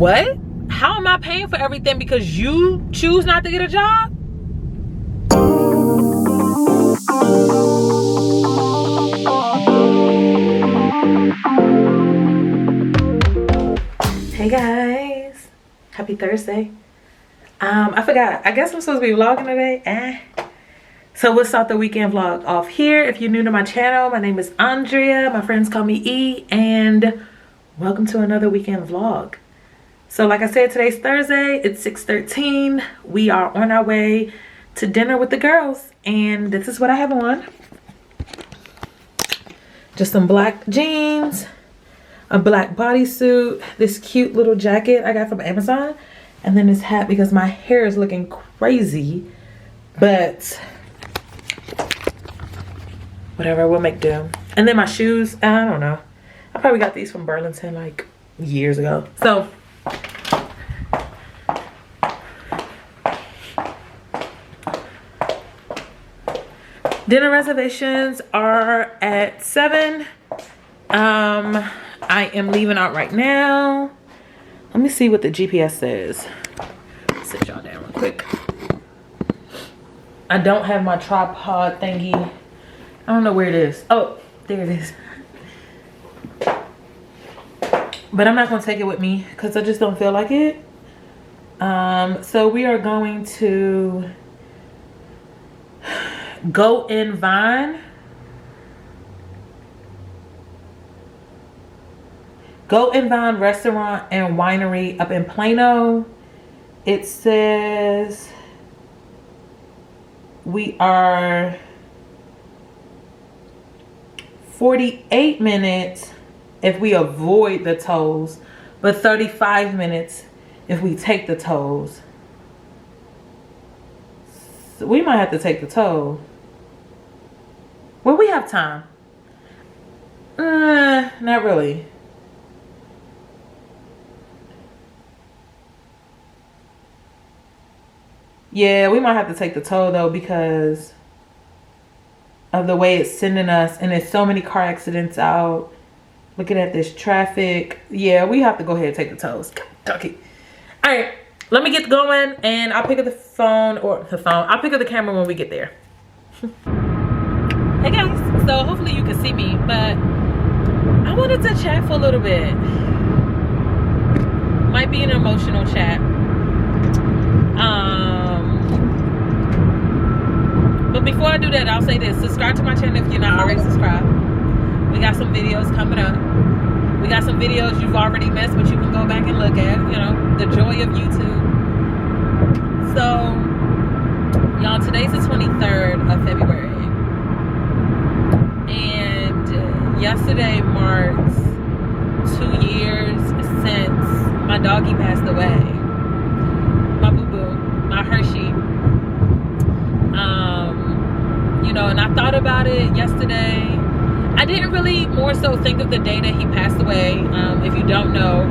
What? How am I paying for everything because you choose not to get a job? Hey guys, happy Thursday. I forgot, I guess I'm supposed to be vlogging today. So we'll start the weekend vlog off here. If you're new to my channel, my name is Andrea. My friends call me E, and welcome to another weekend vlog. So like I said, today's Thursday, it's 6:13. We are on our way to dinner with the girls, and this is what I have on. Just some black jeans, a black bodysuit, this cute little jacket I got from Amazon, and then this hat because my hair is looking crazy, but whatever, we'll make do. And then my shoes, I don't know, I probably got these from Burlington like years ago. So dinner reservations are at 7. I am leaving out right now. Let me see what the GPS says. Sit y'all down real quick. I don't have my tripod thingy. I don't know where it is. Oh, there it is. But I'm not gonna take it with me because I just don't feel like it. So we are going to Go in Vine. Go in Vine Restaurant and Winery up in Plano. It says we are 48 minutes if we avoid the tolls, but 35 minutes if we take the tolls. So we might have to take the toll. Well, we have time. Not really. Yeah, we might have to take the toll though because of the way it's sending us, and there's so many car accidents out. Looking at this traffic. Yeah, we have to go ahead and take the tolls. Doggie. All right, let me get going and I'll pick up the phone, I'll pick up the camera when we get there. Hey guys, so hopefully you can see me, but I wanted to chat for a little bit. Might be an emotional chat. But before I do that, I'll say this. Subscribe to my channel if you're not already subscribed. We got some videos coming up. We got some videos you've already missed, but you can go back and look at. You know, the joy of YouTube. So, y'all, today's the 23rd of February. And yesterday marks 2 years since my doggie passed away. My boo-boo, my Hershey. You know, and I thought about it yesterday. I didn't really more so think of the day that he passed away. If you don't know,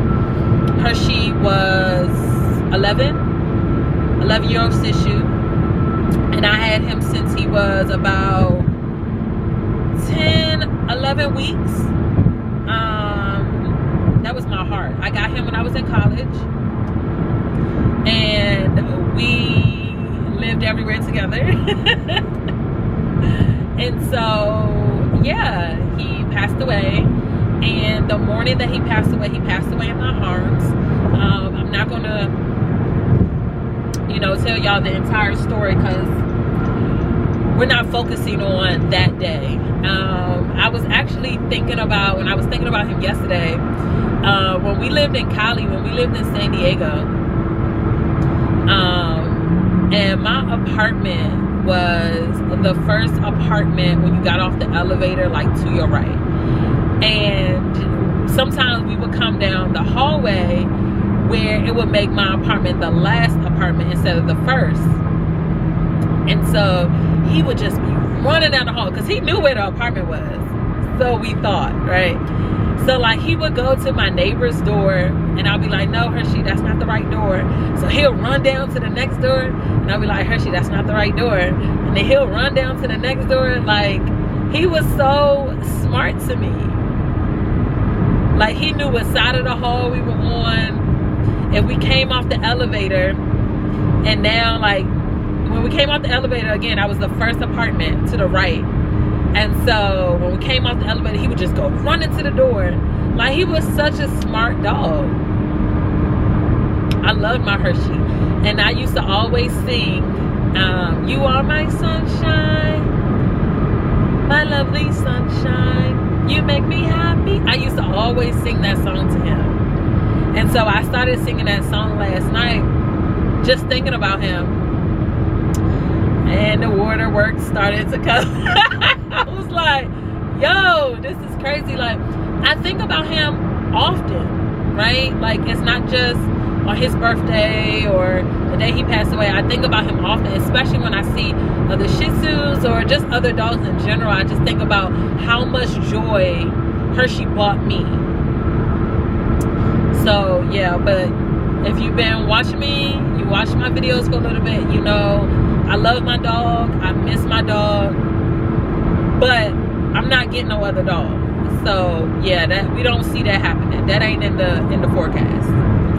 Hershey was 11-year-old Sishu, and I had him since he was about 10-11 weeks. That was my heart. I got him when I was in college, and we lived everywhere together. And so yeah, he passed away, and the morning that he passed away in my arms. I'm not gonna, you know, tell y'all the entire story because we're not focusing on that day. I was actually thinking about, when I was thinking about him yesterday, when we lived in Cali, when we lived in San Diego, and my apartment was the first apartment when you got off the elevator, like to your right. And sometimes we would come down the hallway where it would make my apartment the last apartment instead of the first. And so he would just be running down the hall because he knew where the apartment was. So we thought, right? So like he would go to my neighbor's door and I'll be like, no, Hershey, that's not the right door. So he'll run down to the next door and I'll be like, Hershey, that's not the right door. And then he'll run down to the next door. Like, he was so smart to me. Like, he knew what side of the hall we were on. and we came off the elevator, and now like when we came off the elevator again, I was the first apartment to the right. And so when we came off the elevator, he would just go run into the door. Like, he was such a smart dog. I loved my Hershey. And I used to always sing, you are my sunshine, my lovely sunshine, you make me happy. I used to always sing that song to him. And so I started singing that song last night, just thinking about him. And the waterworks started to come. I was like, yo, this is crazy. Like, I think about him often, right? Like, it's not just on his birthday or the day he passed away. I think about him often, especially when I see other Shih Tzus or just other dogs in general. I just think about how much joy Hershey brought me. So, yeah, but if you've been watching me, you watched my videos for a little bit, you know, I love my dog. I miss my dog. But I'm not getting no other dog. So yeah, that we don't see that happening. That ain't in the forecast.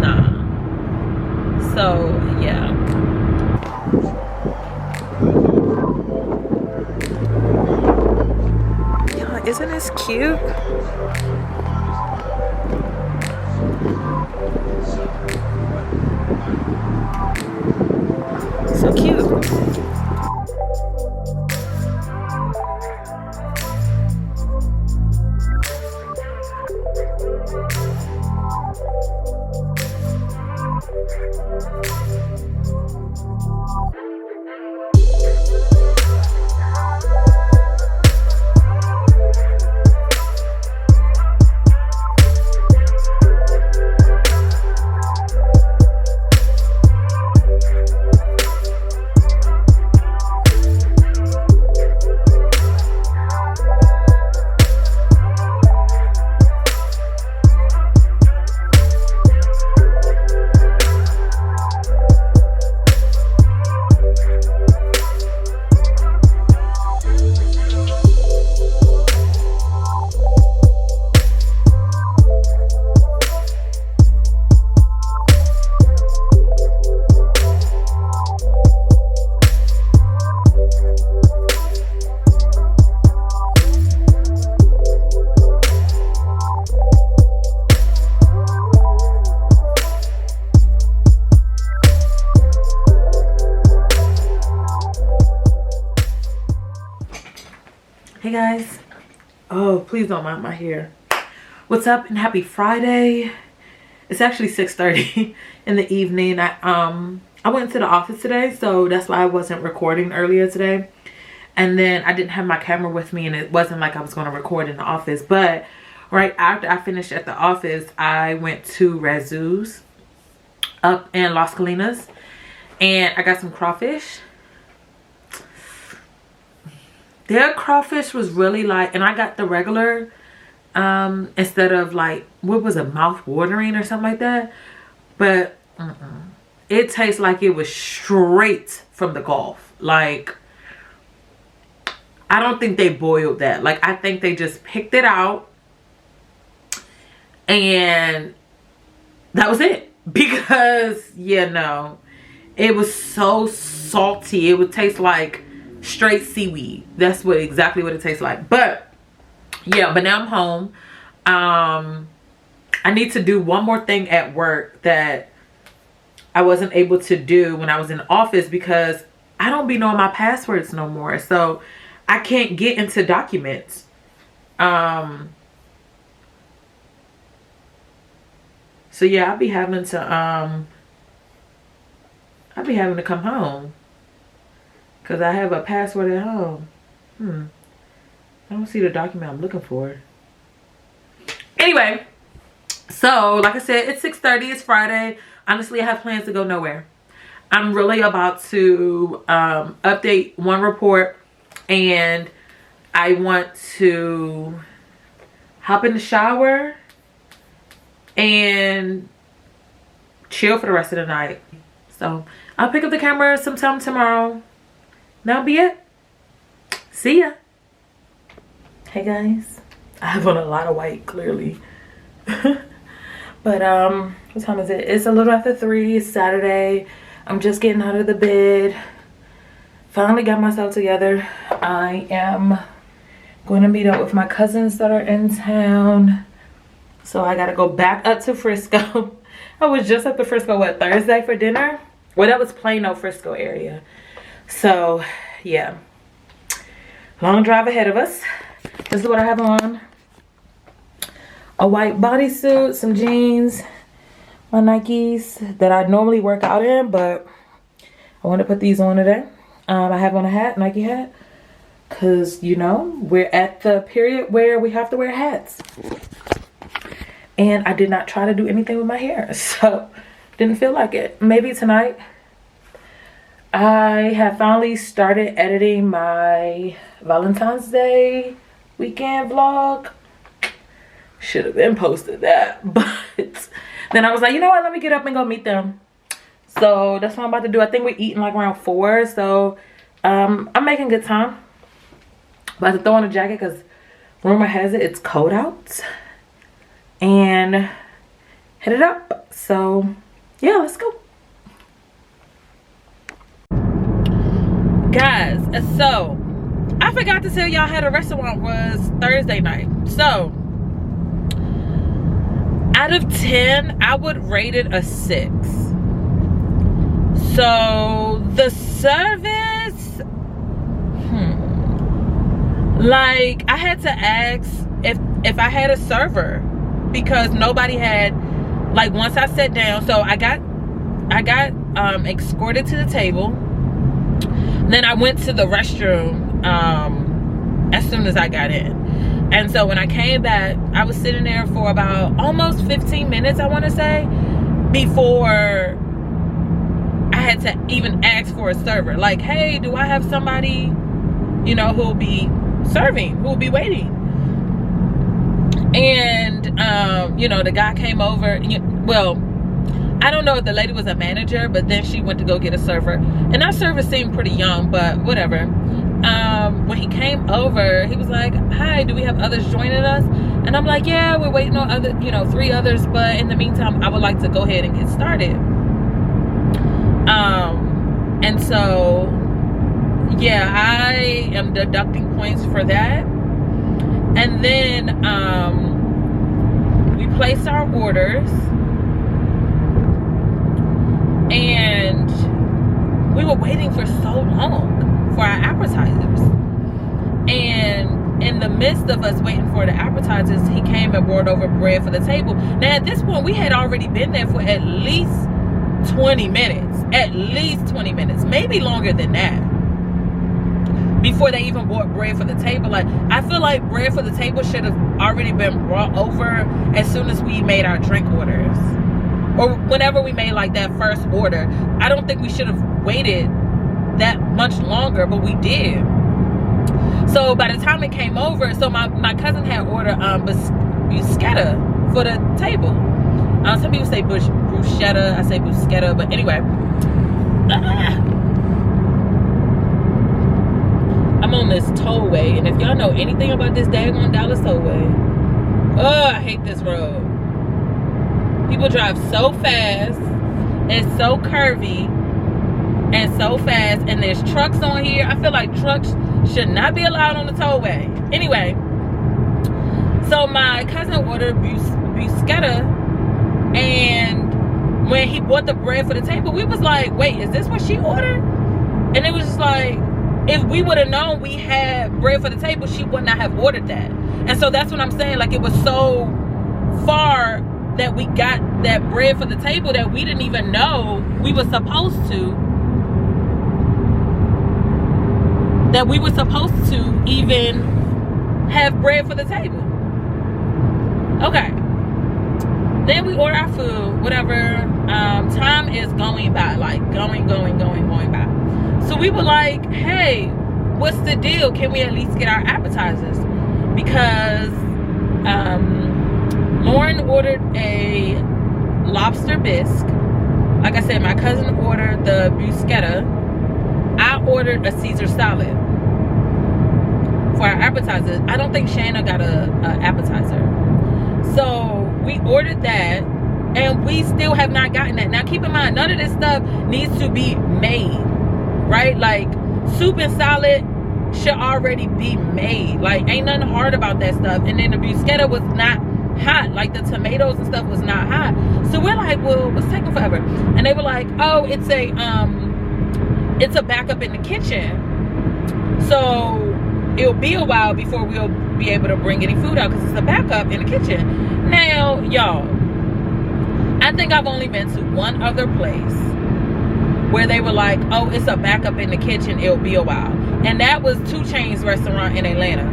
Nah. So yeah. Yeah, isn't this cute? So cute. Hey guys, oh please don't mind my hair. What's up and happy Friday. It's actually 6:30 in the evening. I went to the office today, so that's why I wasn't recording earlier today. And then I didn't have my camera with me, and it wasn't like I was going to record in the office. But right after I finished at the office, I went to Razoo's up in Las Colinas, and I got some crawfish. Their crawfish was really like, and I got the regular instead of like, what was it, mouth watering or something like that. But it tastes like it was straight from the Gulf. Like, I don't think they boiled that. Like, I think they just picked it out and that was it. Because, yeah, no, it was so salty. It would taste like straight seaweed. That's what exactly what it tastes like. But yeah, but now I'm home. I need to do one more thing at work that I wasn't able to do when I was in the office because I don't be knowing my passwords no more. So I can't get into documents. So yeah, I'll be having to come home because I have a password at home. I don't see the document I'm looking for. Anyway, so like I said, it's 6:30, it's Friday. Honestly, I have plans to go nowhere. I'm really about to update one report, and I want to hop in the shower and chill for the rest of the night. So I'll pick up the camera sometime tomorrow. That'll be it. See ya. Hey guys, I have on a lot of white, clearly. But what time is it? It's a little after 3. It's Saturday. I'm just getting out of the bed. Finally got myself together. I am going to meet up with my cousins that are in town. So I gotta go back up to Frisco. I was just at the Frisco, what, Thursday for dinner? Well, that was Plano, Frisco area. So yeah, long drive ahead of us. This is what I have on. A white bodysuit, some jeans, my Nikes that I normally work out in, but I want to put these on today. I have on a hat, Nike hat, because, you know, we're at the period where we have to wear hats. And I did not try to do anything with my hair, so didn't feel like it. Maybe tonight. I have finally started editing my Valentine's Day weekend vlog. Should have been posted that, but then I was like, you know what, let me get up and go meet them. So that's what I'm about to do. I think we're eating like around 4, so I'm making good time. About to throw on a jacket because rumor has it it's cold out, and headed up. So yeah, let's go. Guys, so I forgot to tell y'all how the restaurant was Thursday night. So out of 10, I would rate it a 6. So the service, like I had to ask if I had a server, because nobody had, like, once I sat down. So I got escorted to the table. Then I went to the restroom as soon as I got in. And so when I came back, I was sitting there for about almost 15 minutes, I want to say, before I had to even ask for a server. Like, hey, do I have somebody, you know, who'll be serving, who'll be waiting? And, you know, the guy came over. Well, I don't know if the lady was a manager, but then she went to go get a server. And our server seemed pretty young, but whatever. When he came over, he was like, hi, do we have others joining us? And I'm like, yeah, we're waiting on other, you know, 3 others, but in the meantime, I would like to go ahead and get started. And so yeah, I am deducting points for that. And then we placed our orders, and we were waiting for so long for our appetizers. And in the midst of us waiting for the appetizers, he came and brought over bread for the table. Now at this point, we had already been there for at least 20 minutes. At least 20 minutes, maybe longer than that, before they even brought bread for the table. Like, I feel like bread for the table should have already been brought over as soon as we made our drink orders, or whenever we made like that first order. I don't think we should have waited that much longer, but we did. So by the time it came over, so my cousin had ordered bruschetta for the table. Some people say bruschetta, I say bruschetta, but anyway. I'm on this tollway, and if y'all know anything about this daggone Dallas tollway, oh, I hate this road. People drive so fast, it's so curvy and so fast, and there's trucks on here. I feel like trucks should not be allowed on the tollway. Anyway, so my cousin ordered bruschetta, and when he bought the bread for the table, we was like, wait, is this what she ordered? And it was just like, if we would have known we had bread for the table, she would not have ordered that. And so that's what I'm saying. Like, it was so far that we got that bread for the table that we didn't even know we were supposed to. That we were supposed to even have bread for the table. Okay. Then we order our food, whatever. Time is going by, like going by. So we were like, hey, what's the deal? Can we at least get our appetizers? Because Lauren ordered a lobster bisque. Like I said, my cousin ordered the bruschetta. I ordered a Caesar salad for our appetizers. I don't think Shayna got a appetizer. So we ordered that, And we still have not gotten that. Now keep in mind, none of this stuff needs to be made, right? Like soup and salad should already be made. Like ain't nothing hard about that stuff. And then the bruschetta was not hot. Like the tomatoes and stuff was not hot. So we're like, well, what's taking forever? And they were like, oh, it's a backup in the kitchen. So it'll be a while before we'll be able to bring any food out because it's a backup in the kitchen. Now, y'all, I think I've only been to one other place where they were like, oh, it's a backup in the kitchen, it'll be a while. And that was 2 Chainz restaurant in Atlanta.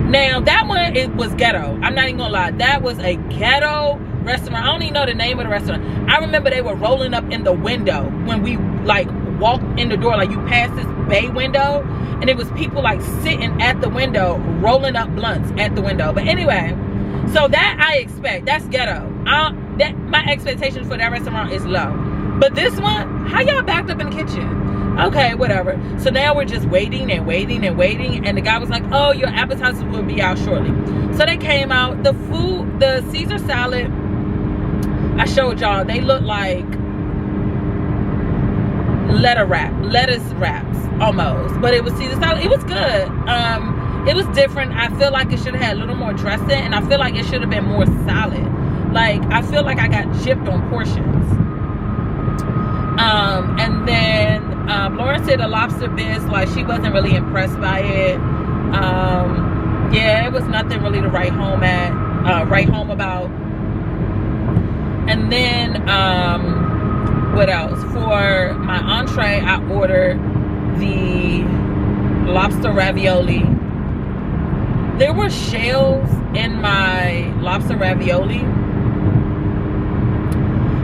Now, that one, it was ghetto. I'm not even gonna lie. That was a ghetto restaurant. I don't even know the name of the restaurant. I remember they were rolling up in the window when we like walked in the door. Like you passed this bay window and it was people like sitting at the window rolling up blunts at the window. But anyway, so that I expect. That's ghetto. My expectation for that restaurant is low. But this one, how y'all backed up in the kitchen? Okay, whatever. So now we're just waiting and waiting and waiting. And the guy was like, oh, your appetizers will be out shortly. So they came out. The food, the Caesar salad, I showed y'all, they look like lettuce wraps almost. But it was Caesar salad. It was good. It was different. I feel like it should have had a little more dressing. And I feel like it should have been more solid. Like, I feel like I got gypped on portions. And then Lauren said the lobster bisque, like she wasn't really impressed by it. Yeah, it was nothing really to write home about. And then what else? For my entree, I ordered the lobster ravioli. There were shells in my lobster ravioli.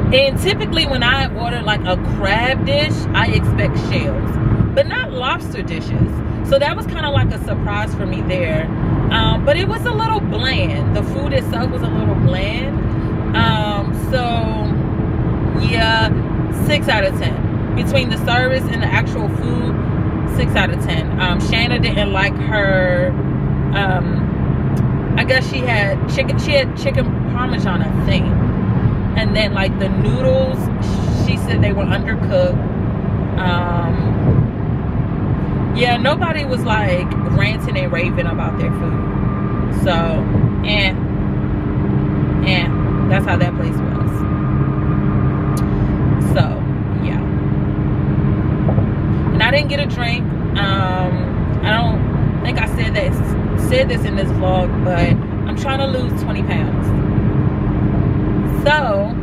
And typically when I order like a crab dish, I expect shells, but not lobster dishes. So that was kind of like a surprise for me there. But it was a little bland. The food itself was a little bland. So yeah, 6 out of 10. Between the service and the actual food, 6 out of 10. Shanna didn't like her, I guess she had chicken parmesan, I think. And then like the noodles, she said they were undercooked. Yeah, nobody was like ranting and raving about their food. So, that's how that place was. So, yeah. And I didn't get a drink. I don't think I said this in this vlog, but I'm trying to lose 20 pounds. So,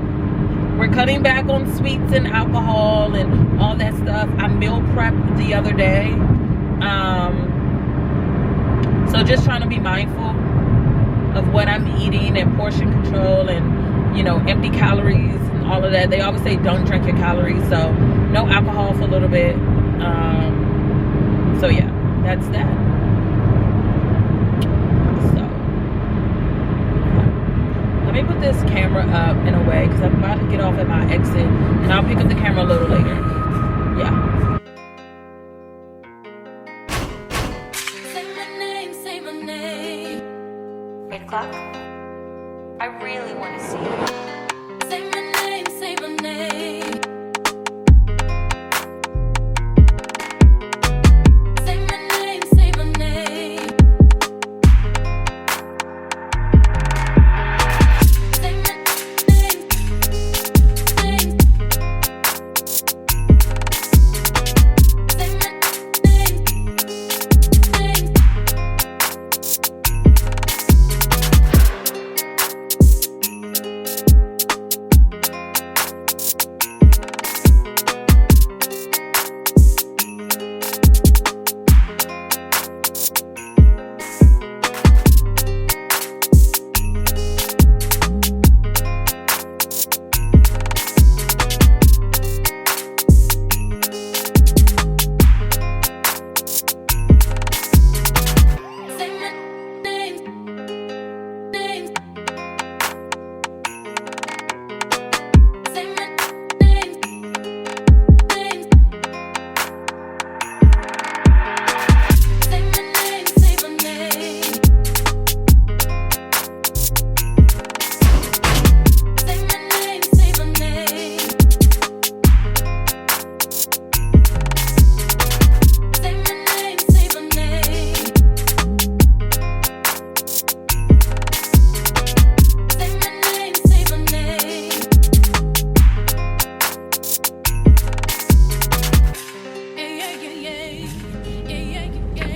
we're cutting back on sweets and alcohol and all that stuff. I meal prepped the other day. So just trying to be mindful of what I'm eating and portion control and, you know, empty calories and all of that. They always say don't drink your calories. So no alcohol for a little bit. So yeah, that's that. Let me put this camera up in a way because I'm about to get off at my exit and I'll pick up the camera a little later. Yeah. Say my name. 8 o'clock. I really want to see you. Say my name, say my name. Say my name, say my name.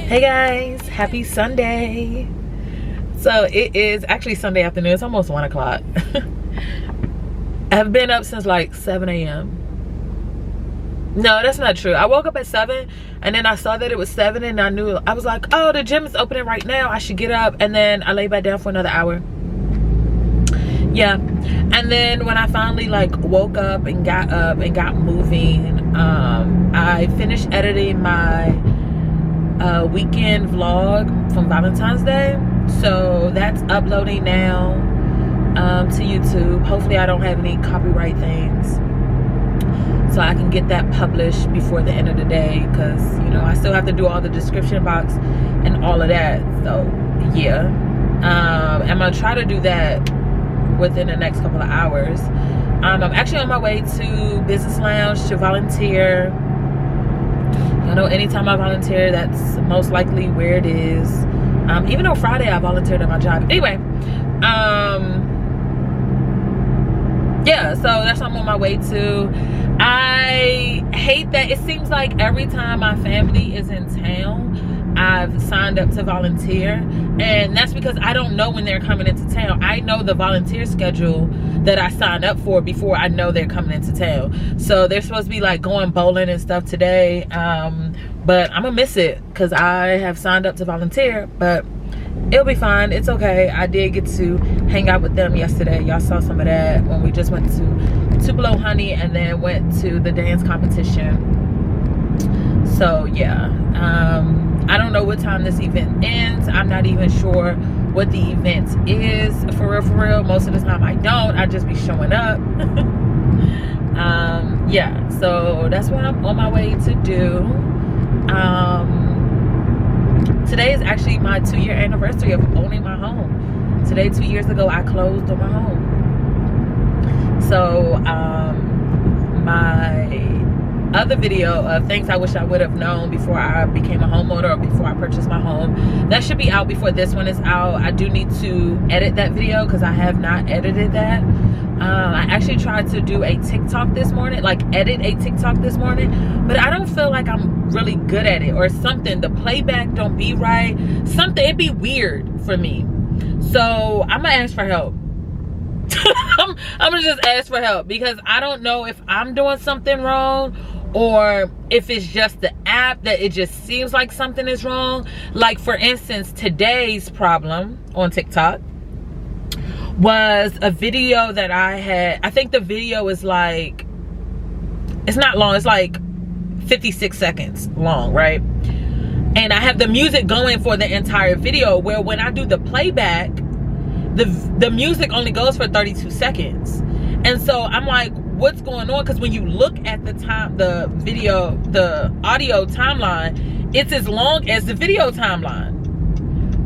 Hey guys, happy Sunday. So it is actually Sunday afternoon. It's almost 1 o'clock. I've been up since like 7 a.m. No, that's not true. I woke up at 7 and then I saw that it was 7 and I knew, I was like, oh, the gym is opening right now. I should get up. And then I lay back down for another hour. Yeah. And then when I finally like woke up and got moving, I finished editing my weekend vlog from Valentine's Day. So that's uploading now to YouTube. Hopefully I don't have any copyright things, so I can get that published before the end of the day, because you know I still have to do all the description box and all of that. So yeah, I'm gonna try to do that within the next couple of hours. I'm actually on my way to Business Lounge to volunteer. I know anytime I volunteer, that's most likely where it is. Even though Friday I volunteered at my job. Anyway, yeah, so that's what I'm on my way to. I hate that it seems like every time my family is in town, I've signed up to volunteer, and that's because I don't know when they're coming into town. I know the volunteer schedule that I signed up for before I know they're coming into town. So they're supposed to be like going bowling and stuff today, but I'm gonna miss it because I have signed up to volunteer, but it'll be fine. It's okay. I did get to hang out with them yesterday. Y'all saw some of that when we just went to Tupelo Honey and then went to the dance competition. So yeah, I don't know what time this event ends. I'm not even sure what the event is for real. Most of the time I don't. I just be showing up. Yeah, so that's what I'm on my way to do. Today is actually my 2-year anniversary of owning my home. Today, 2 years ago, I closed on my home. So my other video of things I wish I would have known before I became a homeowner or before I purchased my home, that should be out before this one is out. I do need to edit that video because I have not edited that. I actually tried to do a TikTok this morning, like edit a TikTok this morning, but I don't feel like I'm really good at it or something. The playback don't be right. Something, it'd be weird for me. So I'm gonna ask for help. I'm gonna just ask for help because I don't know if I'm doing something wrong or if it's just the app that it just seems like something is wrong. Like for instance, today's problem on TikTok was a video that I had. I think the video is like, it's not long, it's like 56 seconds long, right? And I have the music going for the entire video, where when I do the playback, the music only goes for 32 seconds. And so I'm like, what's going on? Because when you look at the audio timeline, it's as long as the video timeline,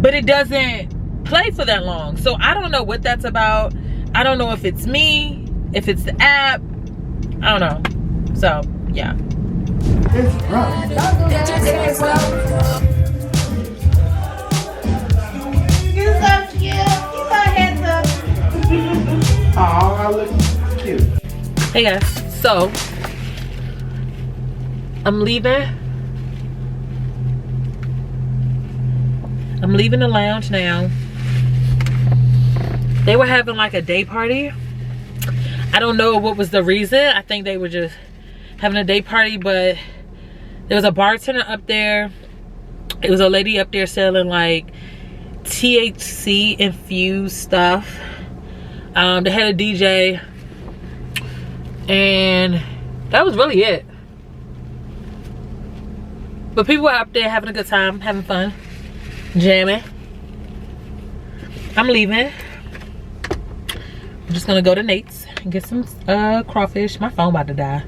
but it doesn't play for that long. So I don't know what that's about. I don't know if it's me, if it's the app, I don't know. So yeah, it's rough. You're so cute. You're so handsome. Oh, I look cute. hey guys, so I'm leaving the lounge now. They were having like a day party. I don't know what was the reason. I think they were just having a day party, but there was a bartender up there. It was a lady up there selling like THC infused stuff. They had a DJ, and that was really it. But people were up there having a good time, having fun, jamming. I'm leaving. I'm just gonna go to Nate's and get some crawfish. My phone about to die.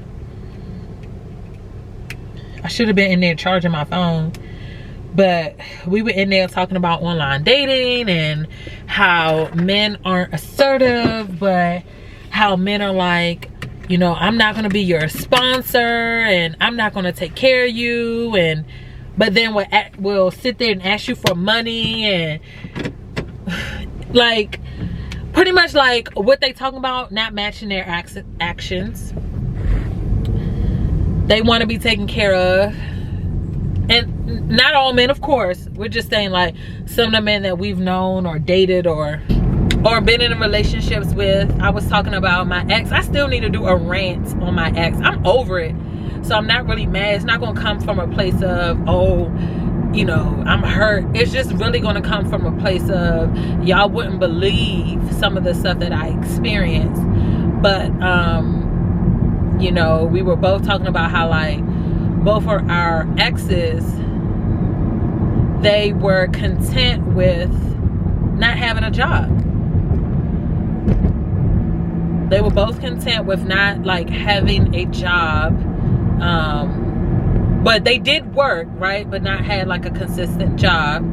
I should have been in there charging my phone, but we were in there talking about online dating and how men aren't assertive, but how men are like, you know, I'm not gonna be your sponsor and I'm not gonna take care of you, and but then we'll sit there and ask you for money, and like pretty much like what they talking about, not matching their actions. They want to be taken care of, and not all men, of course, we're just saying like some of the men that we've known or dated or been in relationships with. I was talking about my ex. I still need to do a rant on my ex. I'm over it, so I'm not really mad. It's not gonna come from a place of, oh, you know, I'm hurt. It's just really gonna come from a place of, y'all wouldn't believe some of the stuff that I experienced. But you know, we were both talking about how like both of our exes, they were content with not having a job. They were both content with not like having a job, but they did work, right? But not had like a consistent job,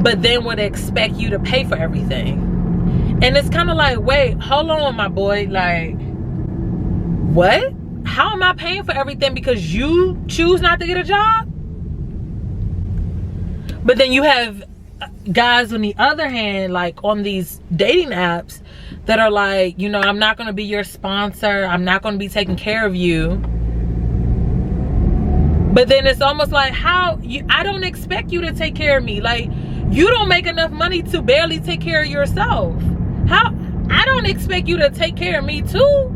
but then would expect you to pay for everything. And it's kind of like, wait, hold on, my boy, like, what? How am I paying for everything because you choose not to get a job? But then you have guys on the other hand, like on these dating apps, that are like, you know, I'm not going to be your sponsor. I'm not going to be taking care of you. But then it's almost like, I don't expect you to take care of me. Like, you don't make enough money to barely take care of yourself. I don't expect you to take care of me too.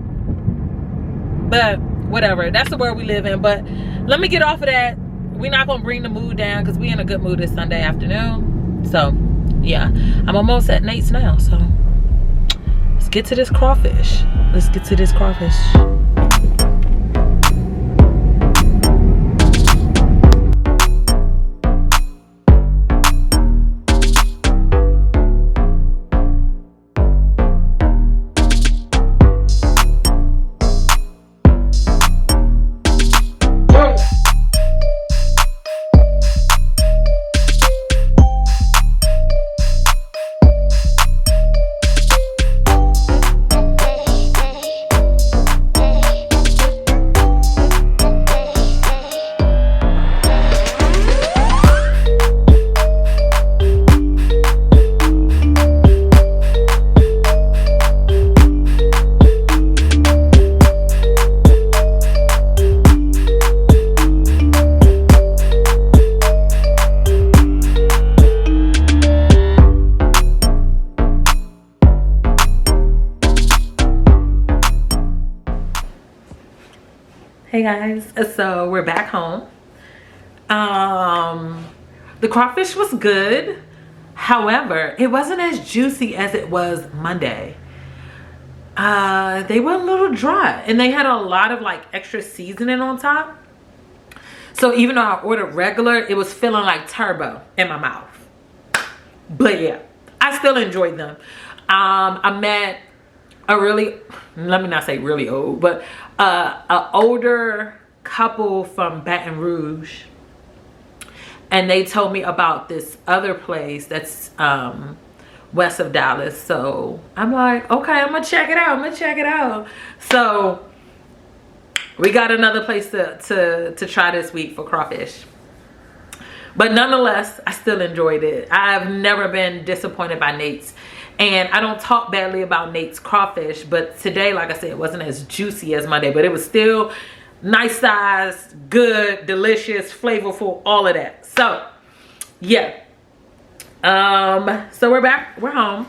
But whatever, that's the world we live in. But let me get off of that. We're not going to bring the mood down because we're in a good mood this Sunday afternoon. So yeah, I'm almost at Nate's now, so let's get to this crawfish. Let's get to this crawfish. Hey guys, so we're back home. The crawfish was good. However, it wasn't as juicy as it was Monday. They were a little dry and they had a lot of like extra seasoning on top. So even though I ordered regular, it was feeling like turbo in my mouth. But yeah, I still enjoyed them. I met a really, let me not say really old, but an older couple from Baton Rouge, and they told me about this other place that's west of Dallas. So I'm like, okay, I'm gonna check it out. So we got another place to try this week for crawfish. But nonetheless, I still enjoyed it. I've never been disappointed by Nate's. And I don't talk badly about Nate's crawfish, but today, like I said, it wasn't as juicy as Monday, but it was still nice size, good, delicious, flavorful, all of that. So yeah. So we're back, we're home.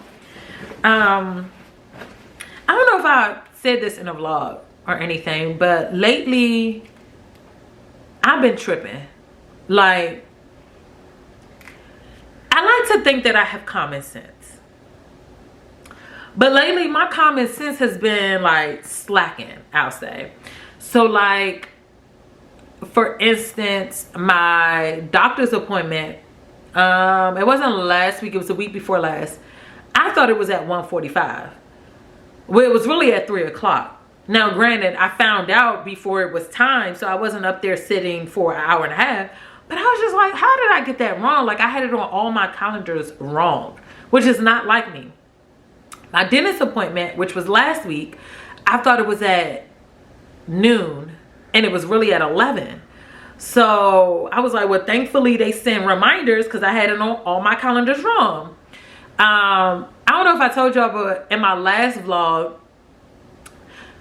I don't know if I said this in a vlog or anything, but lately I've been tripping. Like, I like to think that I have common sense. But lately, my common sense has been like slacking, I'll say. So like, for instance, my doctor's appointment, it wasn't last week, it was the week before last. I thought it was at 1:45. Well, it was really at 3 o'clock. Now, granted, I found out before it was time, so I wasn't up there sitting for an hour and a half. But I was just like, how did I get that wrong? Like, I had it on all my calendars wrong, which is not like me. My dentist appointment, which was last week, I thought it was at noon and it was really at 11. So I was like, well, thankfully they send reminders because I had it on all my calendars wrong. I don't know if I told y'all, but in my last vlog,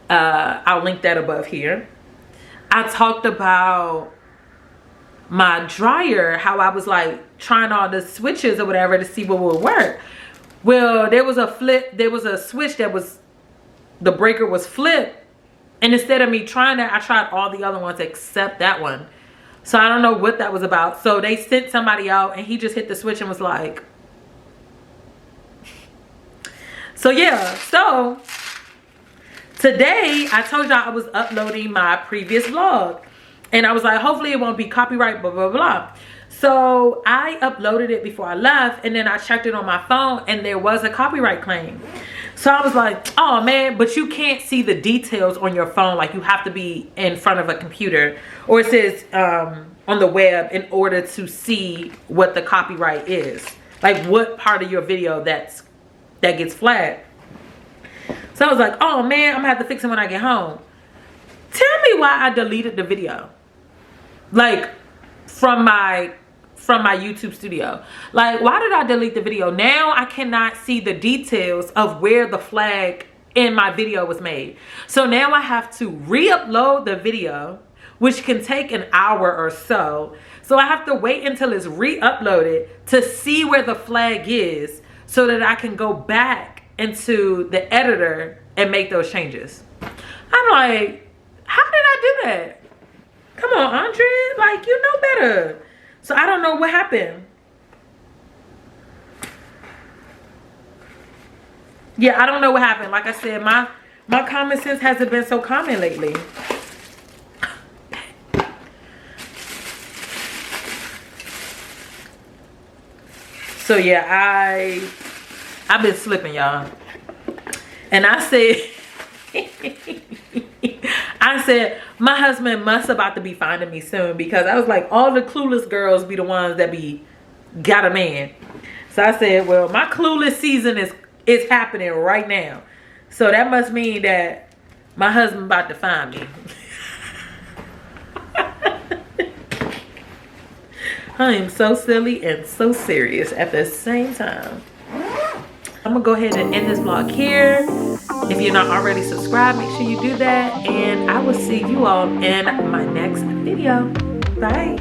I'll link that above here, I talked about my dryer, how I was like trying all the switches or whatever to see what would work. Well, there was a switch that was, the breaker was flipped. And instead of me trying that, I tried all the other ones except that one. So I don't know what that was about. So they sent somebody out and he just hit the switch and was like. So yeah, so today I told y'all I was uploading my previous vlog. And I was like, hopefully it won't be copyright, blah, blah, blah. So I uploaded it before I left, and then I checked it on my phone and there was a copyright claim. So I was like, oh man, but you can't see the details on your phone. Like you have to be in front of a computer, or it says on the web, in order to see what the copyright is. Like what part of your video that gets flagged. So I was like, oh man, I'm gonna have to fix it when I get home. Tell me why I deleted the video. Like from my YouTube studio. Like, why did I delete the video? Now I cannot see the details of where the flag in my video was made. So now I have to re-upload the video, which can take an hour or so. So I have to wait until it's re-uploaded to see where the flag is so that I can go back into the editor and make those changes. I'm like, how did I do that? Come on, Andre, like, you know better. So I don't know what happened. Yeah, I don't know what happened. Like I said, my common sense hasn't been so common lately. So yeah, I've been slipping, y'all. And I said, my husband must about to be finding me soon, because I was like, all the clueless girls be the ones that got a man. So I said, well, my clueless season is happening right now. So that must mean that my husband about to find me. I am so silly and so serious at the same time. I'm gonna go ahead and end this vlog here. If you're not already subscribed, make sure you do that. And I will see you all in my next video. Bye.